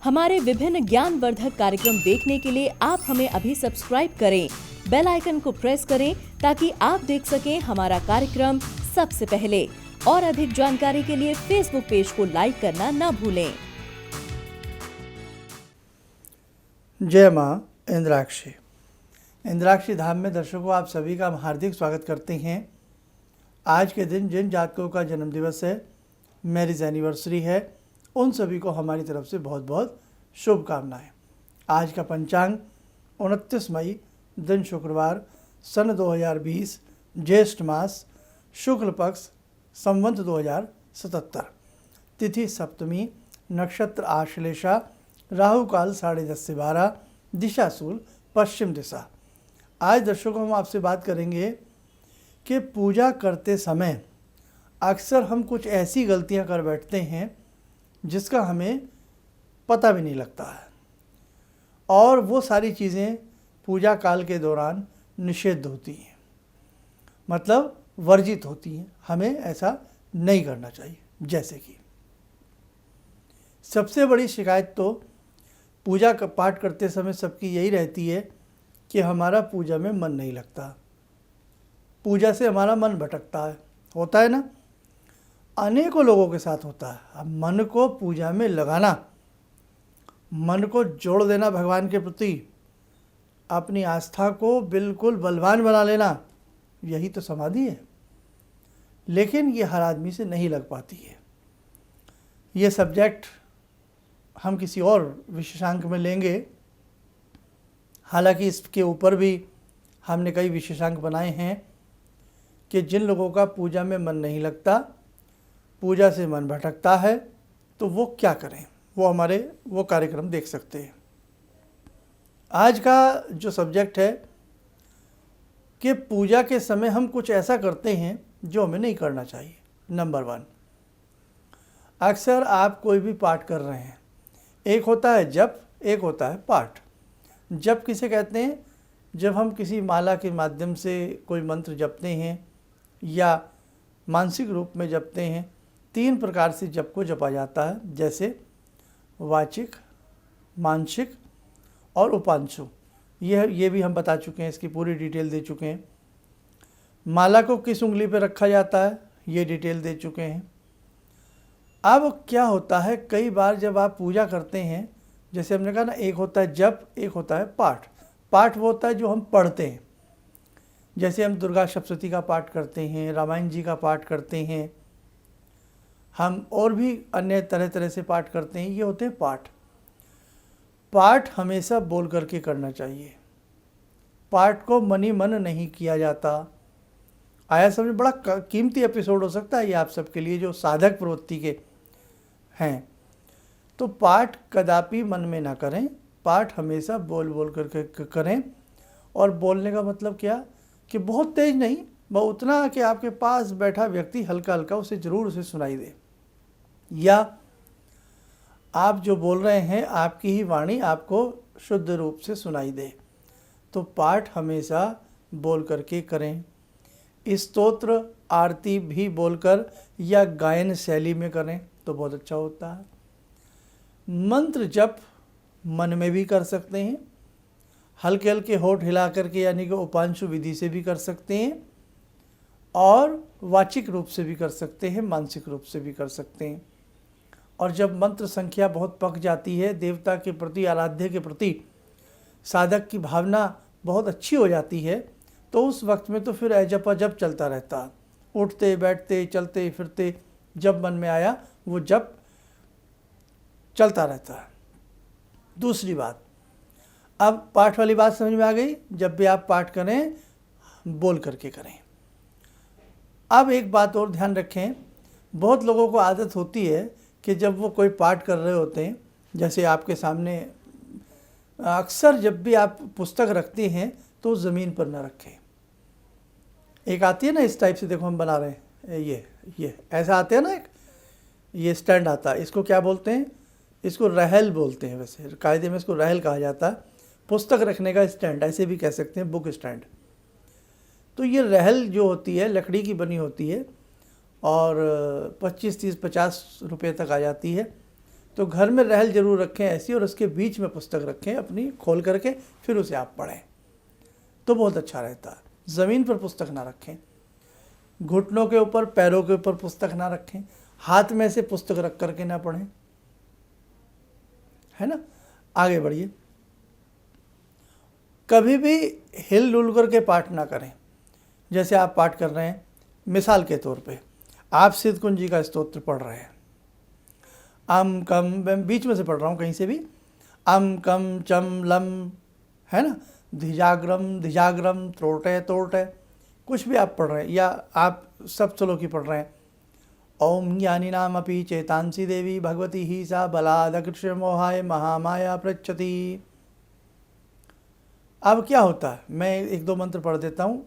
हमारे विभिन्न ज्ञानवर्धक कार्यक्रम देखने के लिए आप हमें अभी सब्सक्राइब करें, बेल आइकन को प्रेस करें ताकि आप देख सकें हमारा कार्यक्रम सबसे पहले। और अधिक जानकारी के लिए फेसबुक पेज को लाइक करना न भूलें। जय माँ इंद्राक्षी। इंद्राक्षी धाम में दर्शकों आप सभी का हम हार्दिक स्वागत करते हैं। आज के दिन जिन जातकों का जन्म दिवस है, मैरिज एनिवर्सरी है, उन सभी को हमारी तरफ से बहुत बहुत शुभकामनाएं। आज का पंचांग 29 मई दिन शुक्रवार सन 2020 ज्येष्ठ मास शुक्ल पक्ष संवत 2077, तिथि सप्तमी, नक्षत्र आश्लेषा, राहु काल 10:30 से 12, दिशा शूल पश्चिम दिशा। आज दर्शकों हम आपसे बात करेंगे कि पूजा करते समय अक्सर हम कुछ ऐसी गलतियां कर बैठते हैं जिसका हमें पता भी नहीं लगता है, और वो सारी चीज़ें पूजा काल के दौरान निषिद्ध होती हैं, मतलब वर्जित होती हैं। हमें ऐसा नहीं करना चाहिए। जैसे कि सबसे बड़ी शिकायत तो पूजा का पाठ करते समय सबकी यही रहती है कि हमारा पूजा में मन नहीं लगता, पूजा से हमारा मन भटकता है। होता है ना, अनेकों लोगों के साथ होता है। अब मन को पूजा में लगाना, मन को जोड़ देना भगवान के प्रति, अपनी आस्था को बिल्कुल बलवान बना लेना, यही तो समाधि है। लेकिन ये हर आदमी से नहीं लग पाती है। ये सब्जेक्ट हम किसी और विशेषांक में लेंगे। हालांकि इसके ऊपर भी हमने कई विशेषांक बनाए हैं कि जिन लोगों का पूजा में मन नहीं लगता, पूजा से मन भटकता है, तो वो क्या करें। वो कार्यक्रम देख सकते हैं। आज का जो सब्जेक्ट है कि पूजा के समय हम कुछ ऐसा करते हैं जो हमें नहीं करना चाहिए। नंबर 1, अक्सर आप कोई भी पाठ कर रहे हैं, एक होता है जप, एक होता है पाठ। जप किसे कहते हैं? जब हम किसी माला के माध्यम से कोई मंत्र जपते हैं या मानसिक रूप में जपते हैं। 3 प्रकार से जप को जपा जाता है, जैसे वाचिक, मानसिक और उपांशु। ये भी हम बता चुके हैं, इसकी पूरी डिटेल दे चुके हैं। माला को किस उंगली पर रखा जाता है, ये डिटेल दे चुके हैं। अब क्या होता है, कई बार जब आप पूजा करते हैं, जैसे हमने कहा ना, एक होता है जप, एक होता है पाठ। पाठ वो होता है जो हम पढ़ते हैं, जैसे हम दुर्गा सप्तशती का पाठ करते हैं, रामायण जी का पाठ करते हैं, हम और भी अन्य तरह तरह से पाठ करते हैं। ये होते हैं पाठ। पाठ हमेशा बोल करके करना चाहिए। पाठ को मनी मन नहीं किया जाता। आया समझ? बड़ा कीमती एपिसोड हो सकता है ये आप सबके लिए जो साधक प्रवृत्ति के हैं। तो पाठ कदापि मन में ना करें, पाठ हमेशा बोल बोल करके करें। और बोलने का मतलब क्या कि बहुत तेज नहीं, वह उतना कि आपके पास बैठा व्यक्ति हल्का हल्का उसे सुनाई दे, या आप जो बोल रहे हैं आपकी ही वाणी आपको शुद्ध रूप से सुनाई दे। तो पाठ हमेशा बोल करके करें। स्तोत्र आरती भी बोलकर या गायन शैली में करें तो बहुत अच्छा होता है। मंत्र जप मन में भी कर सकते हैं, हल्के हल्के होठ हिला करके, यानी कि उपांशु विधि से भी कर सकते हैं, और वाचिक रूप से भी कर सकते हैं, मानसिक रूप से भी कर सकते हैं। और जब मंत्र संख्या बहुत पक जाती है, देवता के प्रति, आराध्य के प्रति साधक की भावना बहुत अच्छी हो जाती है, तो उस वक्त में तो फिर जप जप चलता रहता है। उठते बैठते चलते फिरते जब मन में आया वो जप चलता रहता है। दूसरी बात, अब पाठ वाली बात समझ में आ गई। जब भी आप पाठ करें बोल करके करें। अब एक बात और ध्यान रखें, बहुत लोगों को आदत होती है कि जब वो कोई पाठ कर रहे होते हैं, जैसे आपके सामने अक्सर जब भी आप पुस्तक रखते हैं तो ज़मीन पर ना रखें। एक आती है ना इस टाइप से, देखो हम बना रहे हैं, ये ऐसा आते हैं ना, एक ये स्टैंड आता है, इसको क्या बोलते हैं? इसको रहल बोलते हैं। वैसे कायदे में इसको रहल कहा जाता है, पुस्तक रखने का स्टैंड, ऐसे भी कह सकते हैं, बुक स्टैंड। तो ये रहल जो होती है लकड़ी की बनी होती है और 25, 30, 50 रुपये तक आ जाती है। तो घर में रहल जरूर रखें ऐसी, और उसके बीच में पुस्तक रखें अपनी खोल करके, फिर उसे आप पढ़ें तो बहुत अच्छा रहता है। ज़मीन पर पुस्तक ना रखें, घुटनों के ऊपर पैरों के ऊपर पुस्तक ना रखें, हाथ में से पुस्तक रख करके ना पढ़ें, है ना। आगे बढ़िए। कभी भी हिल डुल करके पाठ ना करें। जैसे आप पाठ कर रहे हैं, मिसाल के तौर पे आप सिद्ध कुंजी का स्तोत्र पढ़ रहे हैं, अम कम, मैं बीच में से पढ़ रहा हूँ कहीं से भी, अम कम चम लम, है ना, धिजाग्रम धिजाग्रम, त्रोटे तोटे, कुछ भी आप पढ़ रहे हैं, या आप सब श्लोकी पढ़ रहे हैं, ओम ज्ञानी नाम अपि चेतांसी देवी भगवती ही सा बलादकृष्ण मोहाय महामाया पृच्छति। अब क्या होता है, मैं एक दो मंत्र पढ़ देता हूँ,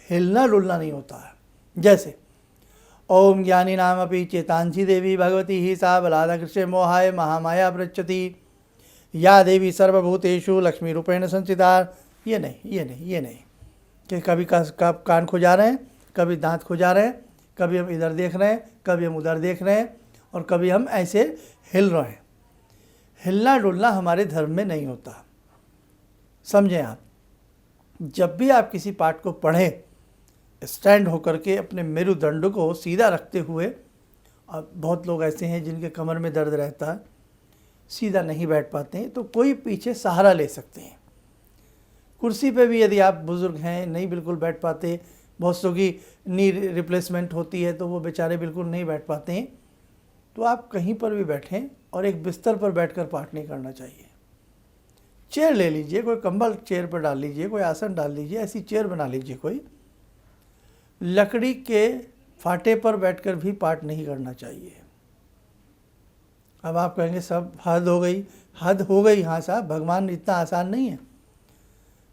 हिलना डुलना नहीं होता है। जैसे ओम ज्ञानी नाम अपि चेतांसी देवी भगवती ही सा बलादकृष्ण मोहाय महामाया पृच्छति, या देवी सर्वभूतेषु लक्ष्मी रूपेण संचिता। ये नहीं कि कभी कान खुजा रहे हैं, कभी दांत खुजा रहे हैं, कभी हम इधर देख रहे हैं, कभी हम उधर देख रहे हैं, और कभी हम ऐसे हिल रहे हैं। हिलना डुलना हमारे धर्म में नहीं होता, समझें आप। जब भी आप किसी पाठ को पढ़ें, स्टैंड होकर के अपने मेरुदंड को सीधा रखते हुए, और बहुत लोग ऐसे हैं जिनके कमर में दर्द रहता है, सीधा नहीं बैठ पाते हैं, तो कोई पीछे सहारा ले सकते हैं। कुर्सी पे भी यदि आप बुज़ुर्ग हैं, नहीं बिल्कुल बैठ पाते, बहुत सौ की नी रिप्लेसमेंट होती है तो वो बेचारे बिल्कुल नहीं बैठ पाते हैं, तो आप कहीं पर भी बैठें, और एक बिस्तर पर बैठकर पाठ नहीं करना चाहिए। चेयर ले लीजिए, कोई कंबल चेयर पर डाल लीजिए, कोई आसन डाल लीजिए, ऐसी चेयर बना लीजिए कोई। लकड़ी के फाटे पर बैठकर भी पाठ नहीं करना चाहिए। अब आप कहेंगे सब हद हो गई, हद हो गई। हाँ साहब, भगवान इतना आसान नहीं है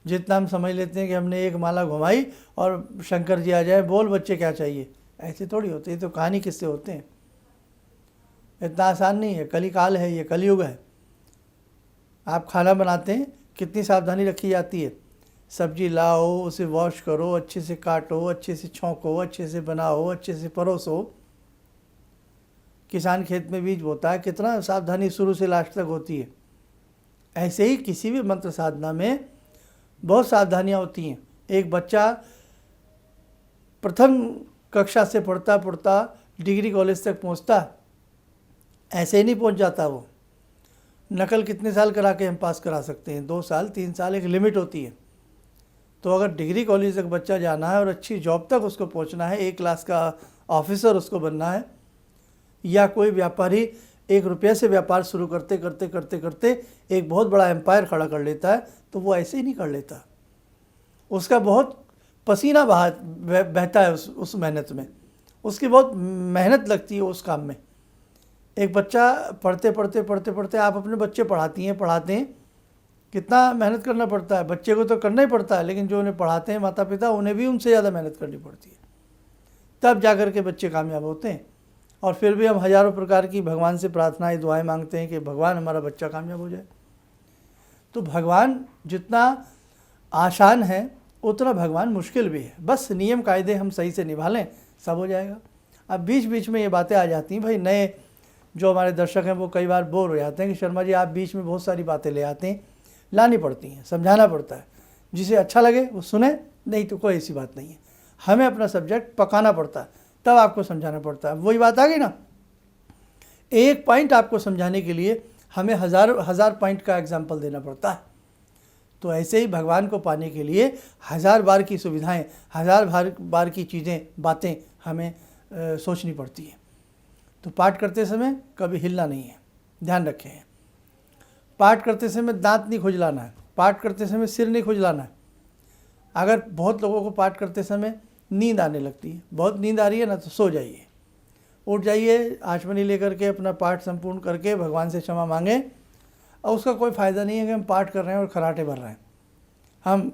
जितना हम समझ लेते हैं कि हमने एक माला घुमाई और शंकर जी आ जाए, बोल बच्चे क्या चाहिए। ऐसे थोड़ी होते, ये तो कहानी किससे होते हैं, इतना आसान नहीं है। कलिकाल है, ये कलयुग है। आप खाना बनाते हैं, कितनी सावधानी रखी जाती है, सब्जी लाओ, उसे वॉश करो, अच्छे से काटो, अच्छे से छौंको, अच्छे से बनाओ, अच्छे से परोसो। किसान खेत में बीज बोता है, कितना सावधानी शुरू से लास्ट तक होती है। ऐसे ही किसी भी मंत्र साधना में बहुत सावधानियां होती हैं। एक बच्चा प्रथम कक्षा से पढ़ता पढ़ता डिग्री कॉलेज तक पहुंचता, ऐसे ही नहीं पहुंच जाता। वो नकल कितने साल करा के हम पास करा सकते हैं, 2 साल 3 साल, एक लिमिट होती है। तो अगर डिग्री कॉलेज तक बच्चा जाना है और अच्छी जॉब तक उसको पहुंचना है, 1 क्लास का ऑफिसर उसको बनना है, या कोई व्यापारी 1 रुपये से व्यापार शुरू करते करते करते करते एक बहुत बड़ा एम्पायर खड़ा कर लेता है, तो वो ऐसे ही नहीं कर लेता। उसका बहुत पसीना बहता है उस मेहनत में, उसकी बहुत मेहनत लगती है उस काम में। एक बच्चा पढ़ते पढ़ते पढ़ते पढ़ते, आप अपने बच्चे पढ़ाते हैं, कितना मेहनत करना पड़ता है। बच्चे को तो करना ही पड़ता है, लेकिन जो उन्हें पढ़ाते हैं माता पिता, उन्हें भी उनसे ज़्यादा मेहनत करनी पड़ती है, तब जा कर के बच्चे कामयाब होते हैं। और फिर भी हम हज़ारों प्रकार की भगवान से प्रार्थनाएं दुआएं मांगते हैं कि भगवान हमारा बच्चा कामयाब हो जाए। तो भगवान जितना आसान है उतना भगवान मुश्किल भी है। बस नियम कायदे हम सही से निभा लें, सब हो जाएगा। अब बीच बीच में ये बातें आ जाती हैं, भाई नए जो हमारे दर्शक हैं वो कई बार बोर हो जाते हैं कि शर्मा जी आप बीच में बहुत सारी बातें ले आते हैं, लानी पड़ती हैं, समझाना पड़ता है। जिसे अच्छा लगे वो सुने, नहीं तो कोई ऐसी बात नहीं है। हमें अपना सब्जेक्ट पकाना पड़ता है, तब आपको समझाना पड़ता है। वही बात आ गई ना, एक पॉइंट आपको समझाने के लिए हमें हज़ार पॉइंट का एग्जाम्पल देना पड़ता है। तो ऐसे ही भगवान को पाने के लिए 1000 बार की सुविधाएं, 1000 बार की चीज़ें, बातें हमें सोचनी पड़ती हैं। तो पाठ करते समय कभी हिलना नहीं है, ध्यान रखें। पाठ करते समय दांत नहीं खुजलाना है, पाठ करते समय सिर नहीं खुजलाना है। अगर बहुत लोगों को पाठ करते समय नींद आने लगती है, बहुत नींद आ रही है ना, तो सो जाइए, उठ जाइए, आचमनी लेकर के अपना पाठ संपूर्ण करके भगवान से क्षमा मांगें। और उसका कोई फ़ायदा नहीं है कि हम पाठ कर रहे हैं और खराटे भर रहे हैं। हम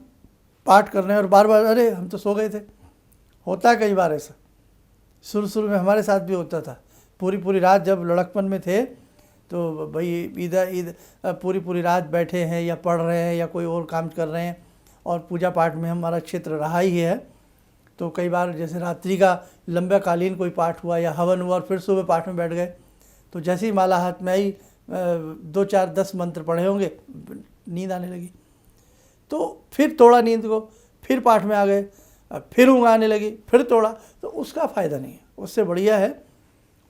पाठ कर रहे हैं और बार बार अरे हम तो सो गए थे। होता है कई बार ऐसा, शुरू में हमारे साथ भी होता था। पूरी रात जब लड़कपन में थे तो भाई इधर पूरी रात बैठे हैं या पढ़ रहे हैं या कोई और काम कर रहे हैं, और पूजा पाठ में हमारा क्षेत्र रहा ही है। तो कई बार जैसे रात्रि का लंबा कालीन कोई पाठ हुआ या हवन हुआ और फिर सुबह पाठ में बैठ गए, तो जैसे ही माला हाथ में आई 2 4 10 मंत्र पढ़े होंगे, नींद आने लगी। तो फिर तोड़ा नींद को, फिर पाठ में आ गए, फिर ऊँघ आने लगी, फिर तोड़ा, तो उसका फ़ायदा नहीं है। उससे बढ़िया है,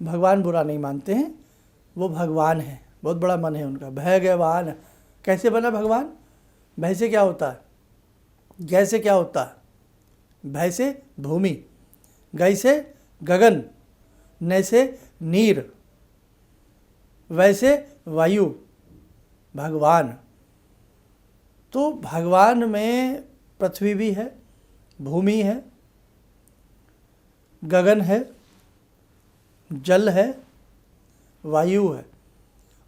भगवान बुरा नहीं मानते हैं, वो भगवान है, बहुत बड़ा मन है उनका, भगवान। कैसे बना भगवान? भय से क्या होता है? गय से क्या होता है? भय से भूमि, गय से गगन, नय से नीर, वैसे वायु, भगवान। तो भगवान में पृथ्वी भी है, भूमि है, गगन है, जल है, वायु है।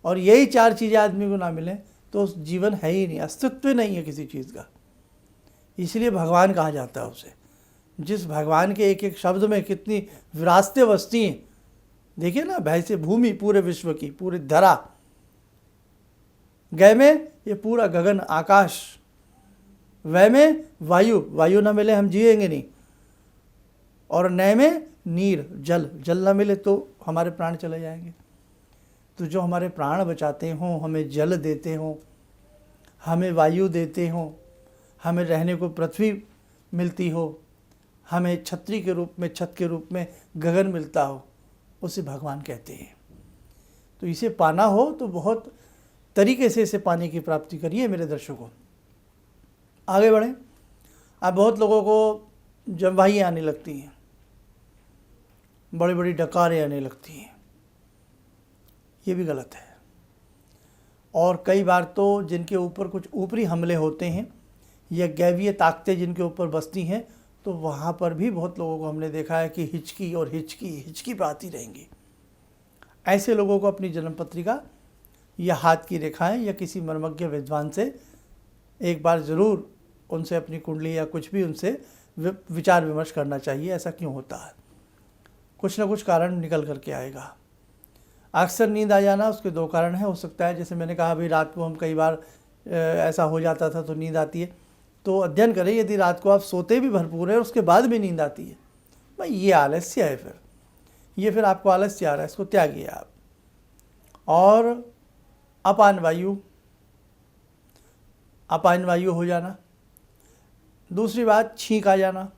और यही 4 चीज़ें आदमी को ना मिलें तो जीवन है ही नहीं, अस्तित्व नहीं है किसी चीज़ का। इसलिए भगवान कहा जाता है उसे। जिस भगवान के एक एक शब्द में कितनी विरासतें बसती हैं। देखिए ना, भय से भूमि, पूरे विश्व की, पूरी धरा, गय में ये पूरा गगन आकाश, वय में वायु, वायु ना मिले हम जिएंगे नहीं, और नय में नीर, जल, जल ना मिले तो हमारे प्राण चले जाएंगे। तो जो हमारे प्राण बचाते हों, हमें जल देते हों, हमें वायु देते हों, हमें रहने को पृथ्वी मिलती हो, हमें छतरी के रूप में, छत के रूप में गगन मिलता हो, उसे भगवान कहते हैं। तो इसे पाना हो तो बहुत तरीके से इसे पाने की प्राप्ति करिए मेरे दर्शकों। आगे बढ़ें। अब बहुत लोगों को जम्वाहियाँ आने लगती हैं, बड़ी बड़ी डकारें आने लगती हैं, ये भी गलत है। और कई बार तो जिनके ऊपर कुछ ऊपरी हमले होते हैं या गैवीय ताकतें जिनके ऊपर बसती हैं, तो वहाँ पर भी बहुत लोगों को हमने देखा है कि हिचकी और हिचकी पे आती रहेंगी। ऐसे लोगों को अपनी जन्म पत्रिका या हाथ की रेखाएं या किसी मर्मज्ञ विद्वान से एक बार ज़रूर उनसे अपनी कुंडली या कुछ भी उनसे विचार विमर्श करना चाहिए। ऐसा क्यों होता है? कुछ ना कुछ कारण निकल करके आएगा। अक्सर नींद आ जाना, उसके 2 कारण हैं। हो सकता है, जैसे मैंने कहा अभी, रात को हम कई बार ऐसा हो जाता था तो नींद आती है, तो अध्ययन करें। यदि रात को आप सोते भी भरपूर है और उसके बाद भी नींद आती है, भाई ये आलस्य है। फिर आपको आलस्य आ रहा है, इसको त्यागिए आप। और अपान वायु हो जाना। दूसरी बात, छींक आ जाना।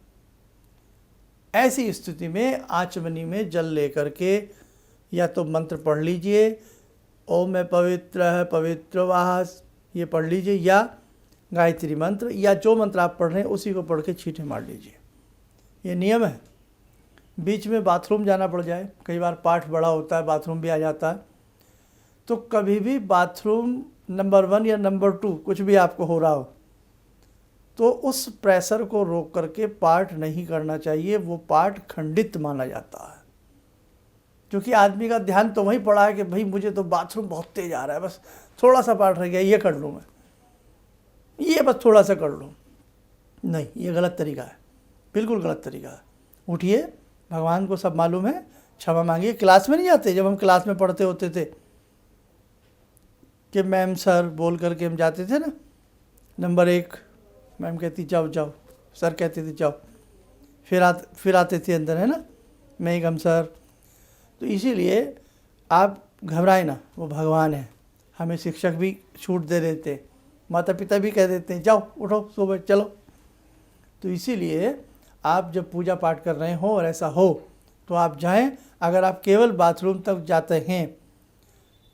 ऐसी स्थिति में आचमनी में जल लेकर के या तो मंत्र पढ़ लीजिए, ओम मैं पवित्र है पवित्र वास, ये पढ़ लीजिए, या गायत्री मंत्र, या जो मंत्र आप पढ़ रहे हैं उसी को पढ़ के छींटे मार लीजिए। ये नियम है। बीच में बाथरूम जाना पड़ जाए, कई बार पाठ बड़ा होता है, बाथरूम भी आ जाता है, तो कभी भी बाथरूम नंबर 1 या नंबर 2 कुछ भी आपको हो रहा हो, तो उस प्रेशर को रोक करके पाठ नहीं करना चाहिए। वो पाठ खंडित माना जाता है। क्योंकि आदमी का ध्यान तो वहीं पड़ा है कि भाई मुझे तो बाथरूम बहुत तेज आ रहा है, बस थोड़ा सा पाठ रह गया, ये कर लूँ मैं, ये बस थोड़ा सा कर लूँ। नहीं, ये गलत तरीका है, बिल्कुल गलत तरीका है। उठिए, भगवान को सब मालूम है, क्षमा मांगिए। क्लास में नहीं जाते, जब हम क्लास में पढ़ते होते थे कि मैम सर बोल करके हम जाते थे ना, नंबर 1 मैम कहती जाओ जाओ, सर कहते थे जाओ, फिर आते थे अंदर, है ना, मैं गम सर। तो इसीलिए आप घबराए ना, वो भगवान है। हमें शिक्षक भी छूट दे देते, माता पिता भी कह देते हैं जाओ उठो सुबह चलो। तो इसीलिए आप जब पूजा पाठ कर रहे हो और ऐसा हो तो आप जाएं। अगर आप केवल बाथरूम तक जाते हैं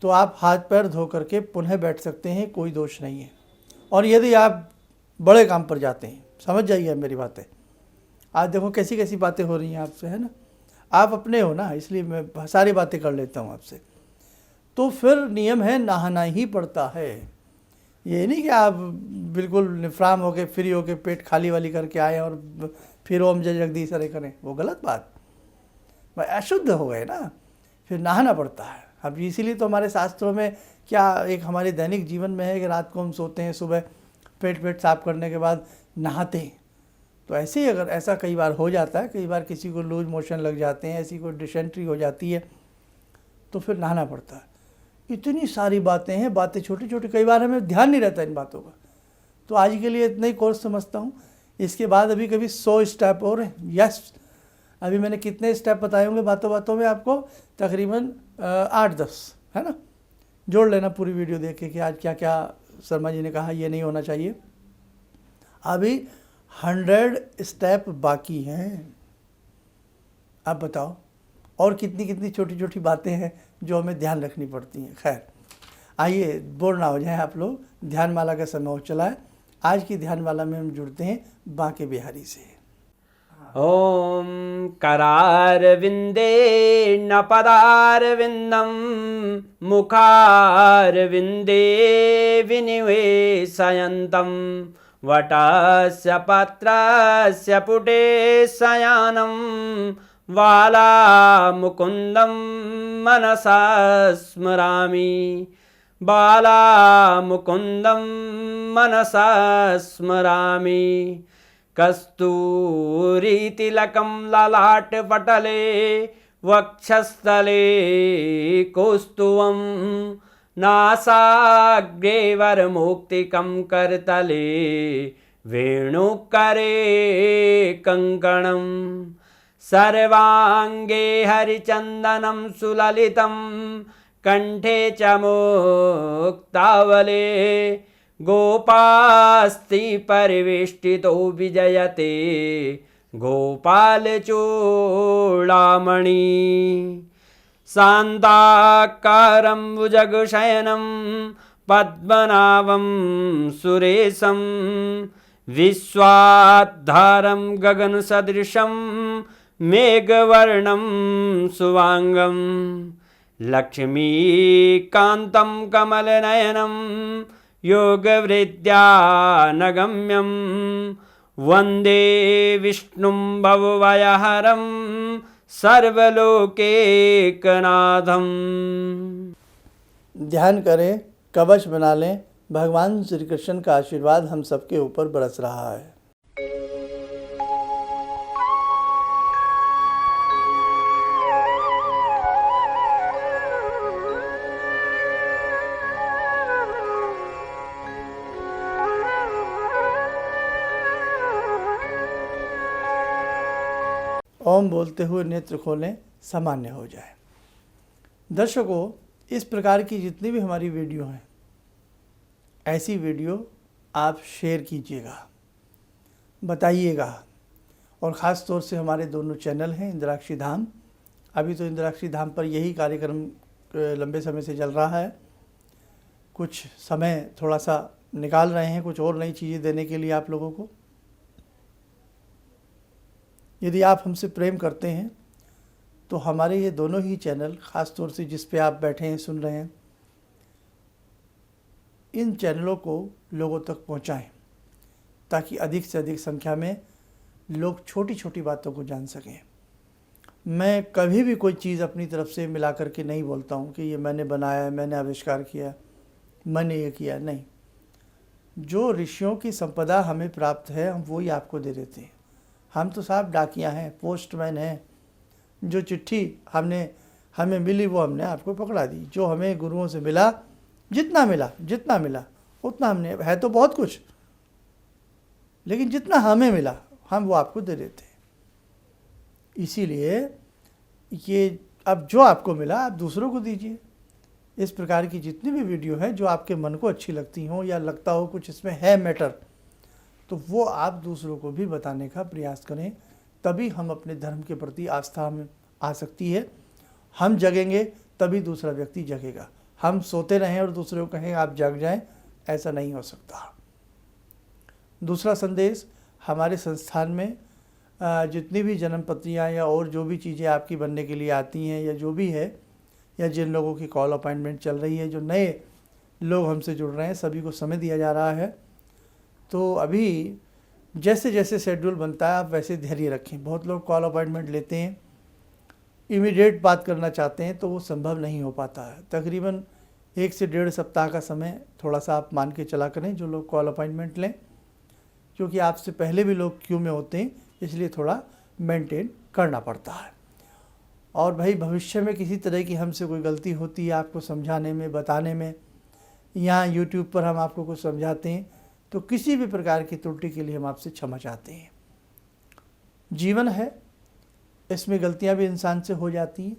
तो आप हाथ पैर धो करके पुनः बैठ सकते हैं, कोई दोष नहीं है। और यदि आप बड़े काम पर जाते हैं, समझ जाइए मेरी बातें। आज देखो कैसी कैसी बातें हो रही हैं आपसे, है ना, आप अपने हो ना, इसलिए मैं सारी बातें कर लेता हूँ आपसे। तो फिर नियम है, नहाना ही पड़ता है। ये नहीं कि आप बिल्कुल निफ्राम होके फ्री होके पेट खाली वाली करके आए और फिर ओम जय जगदीश हरे करें, वो गलत बात, भाई अशुद्ध हो गए ना, फिर नहाना पड़ता है। अब इसीलिए तो हमारे शास्त्रों में क्या एक हमारे दैनिक जीवन में है कि रात को हम सोते हैं, सुबह पेट साफ करने के बाद नहाते हैं। तो ऐसे ही अगर ऐसा कई बार हो जाता है, कई बार किसी को लूज मोशन लग जाते हैं, ऐसी कोई डिसेंट्री हो जाती है, तो फिर नहाना पड़ता है। इतनी सारी बातें हैं, बातें छोटी छोटी, कई बार हमें ध्यान नहीं रहता इन बातों का। तो आज के लिए इतना ही कोर्स समझता हूँ। इसके बाद अभी कभी 100 स्टेप और हैं। यस, अभी मैंने कितने स्टेप बताए होंगे बातों बातों में आपको, तकरीबन 8-10, है ना। जोड़ लेना पूरी वीडियो देख के कि आज क्या क्या शर्मा जी ने कहा, ये नहीं होना चाहिए। अभी 100 स्टेप बाकी हैं। आप बताओ और कितनी कितनी छोटी छोटी बातें हैं जो हमें ध्यान रखनी पड़ती हैं। खैर आइए बोर ना हो जाए आप लोग, ध्यानमाला का समय हो चला है। आज की ध्यानमाला में हम जुड़ते हैं बांके बिहारी से। ॐ करारविन्दे न पदारविन्दं मुखारविन्दे विनिवेशयन्तं वटस्य पत्रस्य पुटे शयानं बालामुकुन्दं मनसा स्मरामि बालामुकुन्दं मनसा स्मरामि कस्तूरीतिलकं ललाटपटले वक्षस्थले कौस्तुभं नासाग्रे वरमौक्तिकं करतले वेणुकरे कङ्कणं सर्वाङ्गे हरिचन्दनं सुललितं कंठे च मुक्तावले गोपास्ति परिवेष्टितो विजयते गोपालचूडामणि शान्ताकारं भुजगशयनं पद्मनाभं सुरेशं विश्वाधारं गगनसदृशं मेघवर्णं शुभांगं लक्ष्मीकान्तं कमलनयनं योगवृद्ध्यानगम्यं वन्दे विष्णुं भवभयहरं सर्वलोकैकनाथं। ध्यान करें, कवच बना लें, भगवान श्री कृष्ण का आशीर्वाद हम सबके ऊपर बरस रहा है। ओम बोलते हुए नेत्र खोलें, सामान्य हो जाए। दर्शकों, इस प्रकार की जितनी भी हमारी वीडियो हैं, ऐसी वीडियो आप शेयर कीजिएगा, बताइएगा। और ख़ास तौर से हमारे दोनों चैनल हैं इंद्राक्षी धाम। अभी तो इंद्राक्षी धाम पर यही कार्यक्रम लंबे समय से चल रहा है। कुछ समय थोड़ा सा निकाल रहे हैं कुछ और नई चीज़ें देने के लिए आप लोगों को। यदि आप हमसे प्रेम करते हैं तो हमारे ये दोनों ही चैनल, ख़ास तौर से जिस पे आप बैठे हैं सुन रहे हैं, इन चैनलों को लोगों तक पहुंचाएं ताकि अधिक से अधिक संख्या में लोग छोटी छोटी बातों को जान सकें। मैं कभी भी कोई चीज़ अपनी तरफ से मिला करके नहीं बोलता हूं कि ये मैंने बनाया है, मैंने आविष्कार किया, मैंने ये किया। नहीं, जो ऋषियों की संपदा हमें प्राप्त है हम वही आपको दे देते हैं। हम तो साहब डाकिया हैं, पोस्टमैन हैं। जो चिट्ठी हमें मिली वो हमने आपको पकड़ा दी। जो हमें गुरुओं से मिला, जितना मिला उतना हमने, है तो बहुत कुछ, लेकिन जितना हमें मिला हम वो आपको दे देते हैं। इसीलिए ये अब जो आपको मिला आप दूसरों को दीजिए। इस प्रकार की जितनी भी वीडियो है जो आपके मन को अच्छी लगती हो या लगता हो कुछ इसमें है मैटर, तो वो आप दूसरों को भी बताने का प्रयास करें। तभी हम अपने धर्म के प्रति आस्था में आ सकती है। हम जगेंगे तभी दूसरा व्यक्ति जगेगा। हम सोते रहें और दूसरे को कहें आप जग जाएं, ऐसा नहीं हो सकता। दूसरा संदेश, हमारे संस्थान में जितनी भी जन्म पत्रियाँ या और जो भी चीज़ें आपकी बनने के लिए आती हैं या जो भी है, या जिन लोगों की कॉल अपॉइंटमेंट चल रही है, जो नए लोग हमसे जुड़ रहे हैं, सभी को समय दिया जा रहा है। तो अभी जैसे जैसे शेड्यूल बनता है आप वैसे धैर्य रखें। बहुत लोग कॉल अपॉइंटमेंट लेते हैं, इमीडिएट बात करना चाहते हैं, तो वो संभव नहीं हो पाता है। तकरीबन 1 से 1.5 सप्ताह का समय थोड़ा सा आप मान के चला करें जो लोग कॉल अपॉइंटमेंट लें, क्योंकि आपसे पहले भी लोग क्यू में होते हैं, इसलिए थोड़ा मेंटेन करना पड़ता है। और भाई भविष्य में किसी तरह की हमसे कोई गलती होती है आपको समझाने में, बताने में, या यूट्यूब पर हम आपको कुछ समझाते हैं, तो किसी भी प्रकार की त्रुटि के लिए हम आपसे क्षमा चाहते हैं। जीवन है, इसमें गलतियां भी इंसान से हो जाती हैं।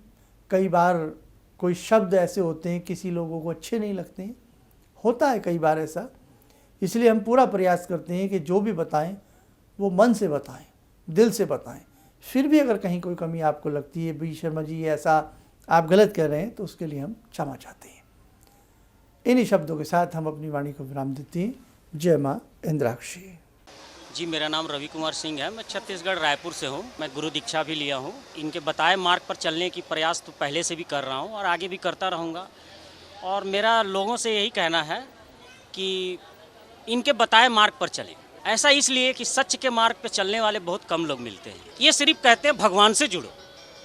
कई बार कोई शब्द ऐसे होते हैं किसी लोगों को अच्छे नहीं लगते हैं, होता है कई बार ऐसा। इसलिए हम पूरा प्रयास करते हैं कि जो भी बताएं वो मन से बताएं, दिल से बताएं। फिर भी अगर कहीं कोई कमी आपको लगती है, बी शर्मा जी ऐसा आप गलत कह रहे हैं, तो उसके लिए हम क्षमा चाहते हैं। इन्हीं शब्दों के साथ हम अपनी वाणी को विराम देते हैं। जय माँ इंद्राक्षी जी। मेरा नाम रवि कुमार सिंह है। मैं छत्तीसगढ़ रायपुर से हूँ। मैं गुरु दीक्षा भी लिया हूँ। इनके बताए मार्ग पर चलने की प्रयास तो पहले से भी कर रहा हूँ और आगे भी करता रहूँगा। और मेरा लोगों से यही कहना है कि इनके बताए मार्ग पर चलें। ऐसा इसलिए कि सच के मार्ग पर चलने वाले बहुत कम लोग मिलते हैं। ये सिर्फ कहते हैं भगवान से जुड़ो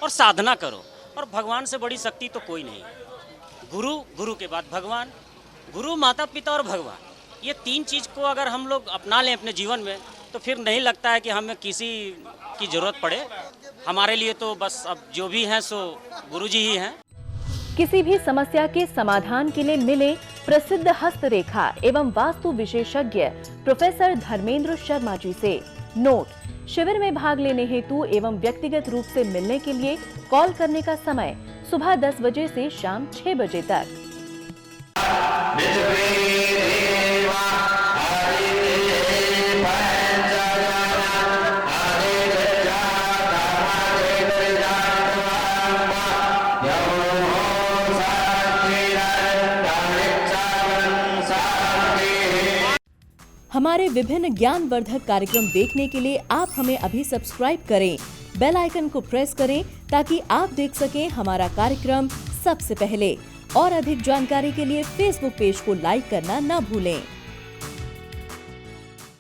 और साधना करो, और भगवान से बड़ी शक्ति तो कोई नहीं। गुरु के बाद भगवान, गुरु, माता पिता और भगवान, ये तीन चीज़ को अगर हम लोग अपना लें अपने जीवन में, तो फिर नहीं लगता है कि हमें किसी की ज़रूरत पड़े। हमारे लिए तो बस अब जो भी हैं सो गुरुजी ही हैं। किसी भी समस्या के समाधान के लिए मिले प्रसिद्ध हस्तरेखा एवं वास्तु विशेषज्ञ प्रोफेसर धर्मेंद्र शर्मा जी से। नोट: शिविर में भाग लेने हेतु एवं व्यक्तिगत रूप से मिलने के लिए कॉल करने का समय सुबह 10 बजे से शाम 6 बजे तक। हमारे विभिन्न ज्ञानवर्धक कार्यक्रम देखने के लिए आप हमें अभी सब्सक्राइब करें, बेल आइकन को प्रेस करें ताकि आप देख सकें हमारा कार्यक्रम सबसे पहले। और अधिक जानकारी के लिए फेसबुक पेज को लाइक करना न भूलें।